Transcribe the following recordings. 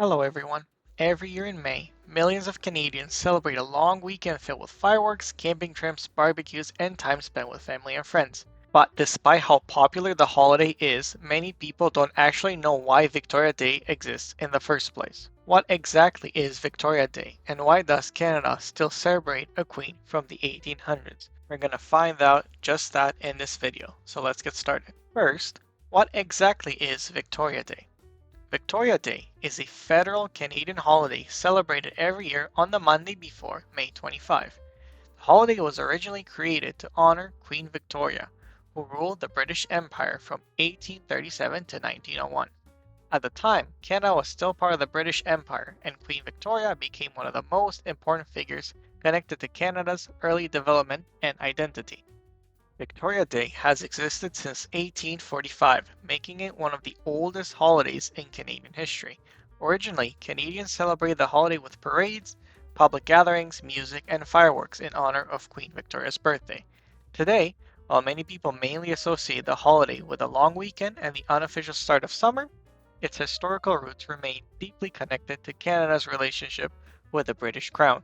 Hello, everyone. Every year in May, millions of Canadians celebrate a long weekend filled with fireworks, camping trips, barbecues, and time spent with family and friends. But despite how popular the holiday is, many people don't actually know why Victoria Day exists in the first place. What exactly is Victoria Day, and why does Canada still celebrate a queen from the 1800s? We're gonna find out just that in this video, so let's get started. First, what exactly is Victoria Day? Victoria Day is a federal Canadian holiday celebrated every year on the Monday before May 25. The holiday was originally created to honor Queen Victoria, who ruled the British Empire from 1837 to 1901. At the time, Canada was still part of the British Empire, and Queen Victoria became one of the most important figures connected to Canada's early development and identity. Victoria Day has existed since 1845, making it one of the oldest holidays in Canadian history. Originally, Canadians celebrated the holiday with parades, public gatherings, music, and fireworks in honor of Queen Victoria's birthday. Today, while many people mainly associate the holiday with a long weekend and the unofficial start of summer, its historical roots remain deeply connected to Canada's relationship with the British Crown.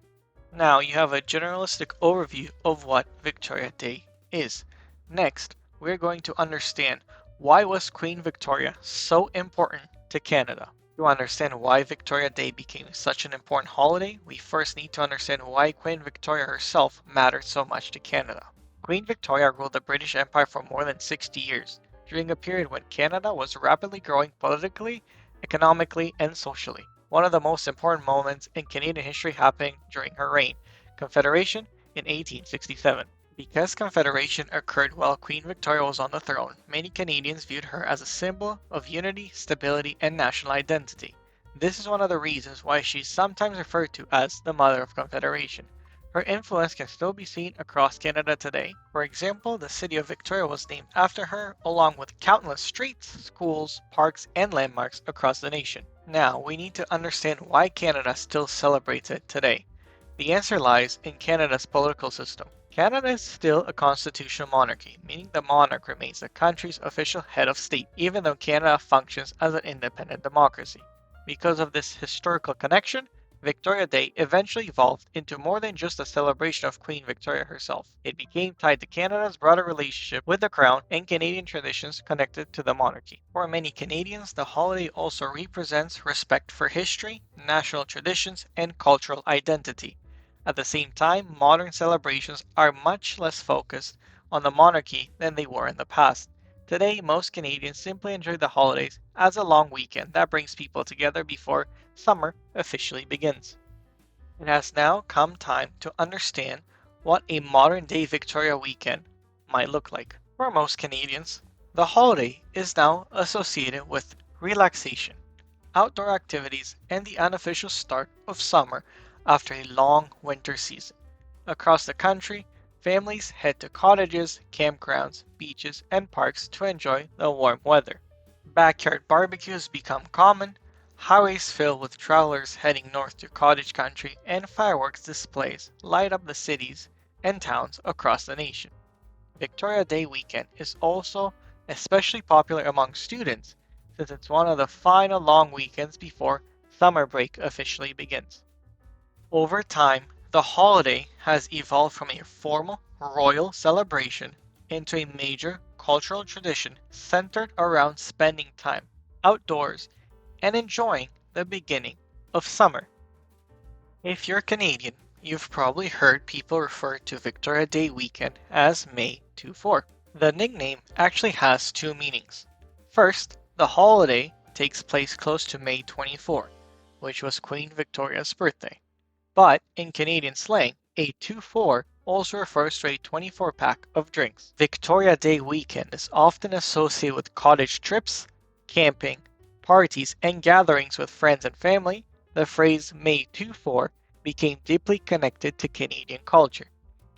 Now you have a generalistic overview of what Victoria Day is. Next, we're going to understand why was Queen Victoria so important to Canada. To understand why Victoria Day became such an important holiday, we first need to understand why Queen Victoria herself mattered so much to Canada. Queen Victoria ruled the British Empire for more than 60 years, during a period when Canada was rapidly growing politically, economically, and socially. One of the most important moments in Canadian history happening during her reign, Confederation in 1867. Because Confederation occurred while Queen Victoria was on the throne, many Canadians viewed her as a symbol of unity, stability, and national identity. This is one of the reasons why she is sometimes referred to as the Mother of Confederation. Her influence can still be seen across Canada today. For example, the city of Victoria was named after her, along with countless streets, schools, parks, and landmarks across the nation. Now, we need to understand why Canada still celebrates it today. The answer lies in Canada's political system. Canada is still a constitutional monarchy, meaning the monarch remains the country's official head of state, even though Canada functions as an independent democracy. Because of this historical connection, Victoria Day eventually evolved into more than just a celebration of Queen Victoria herself. It became tied to Canada's broader relationship with the Crown and Canadian traditions connected to the monarchy. For many Canadians, the holiday also represents respect for history, national traditions, and cultural identity. At the same time, modern celebrations are much less focused on the monarchy than they were in the past. Today, most Canadians simply enjoy the holidays as a long weekend that brings people together before summer officially begins. It has now come time to understand what a modern day Victoria weekend might look like. For most Canadians, the holiday is now associated with relaxation, outdoor activities, and the unofficial start of summer after a long winter season. Across the country, families head to cottages, campgrounds, beaches, and parks to enjoy the warm weather. Backyard barbecues become common, highways fill with travelers heading north to cottage country, and fireworks displays light up the cities and towns across the nation. Victoria Day weekend is also especially popular among students since it's one of the final long weekends before summer break officially begins. Over time, the holiday has evolved from a formal royal celebration into a major cultural tradition centered around spending time outdoors and enjoying the beginning of summer. If you're Canadian, you've probably heard people refer to Victoria Day weekend as May 24. The nickname actually has two meanings. First, the holiday takes place close to May 24, which was Queen Victoria's birthday. But in Canadian slang, a 2-4 also refers to a 24-pack of drinks. Victoria Day weekend is often associated with cottage trips, camping, parties, and gatherings with friends and family. The phrase May 24 became deeply connected to Canadian culture.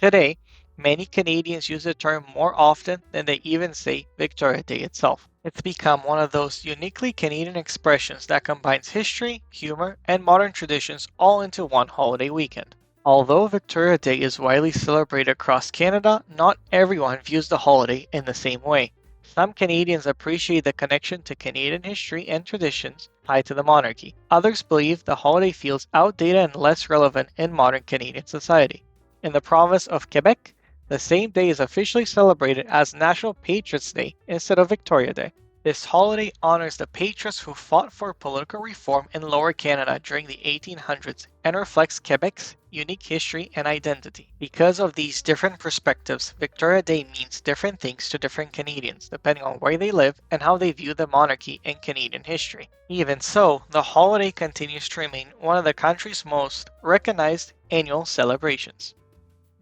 Today, many Canadians use the term more often than they even say Victoria Day itself. It's become one of those uniquely Canadian expressions that combines history, humor, and modern traditions all into one holiday weekend. Although Victoria Day is widely celebrated across Canada, not everyone views the holiday in the same way. Some Canadians appreciate the connection to Canadian history and traditions, tied to the monarchy. Others believe the holiday feels outdated and less relevant in modern Canadian society. In the province of Quebec, the same day is officially celebrated as National Patriots' Day instead of Victoria Day. This holiday honors the patriots who fought for political reform in Lower Canada during the 1800s and reflects Quebec's unique history and identity. Because of these different perspectives, Victoria Day means different things to different Canadians depending on where they live and how they view the monarchy in Canadian history. Even so, the holiday continues to remain one of the country's most recognized annual celebrations.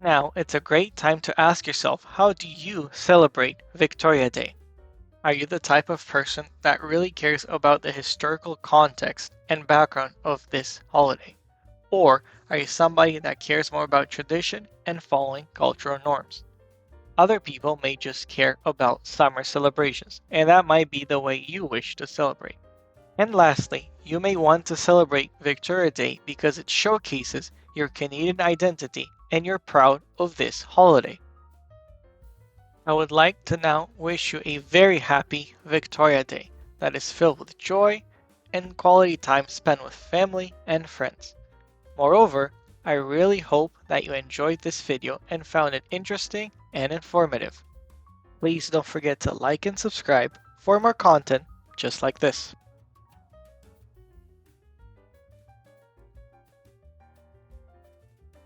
Now, it's a great time to ask yourself, how do you celebrate Victoria Day? Are you the type of person that really cares about the historical context and background of this holiday? Or are you somebody that cares more about tradition and following cultural norms? Other people may just care about summer celebrations, and that might be the way you wish to celebrate. And lastly, you may want to celebrate Victoria Day because it showcases your Canadian identity and you're proud of this holiday. I would like to now wish you a very happy Victoria Day that is filled with joy and quality time spent with family and friends. Moreover, I really hope that you enjoyed this video and found it interesting and informative. Please don't forget to like and subscribe for more content just like this.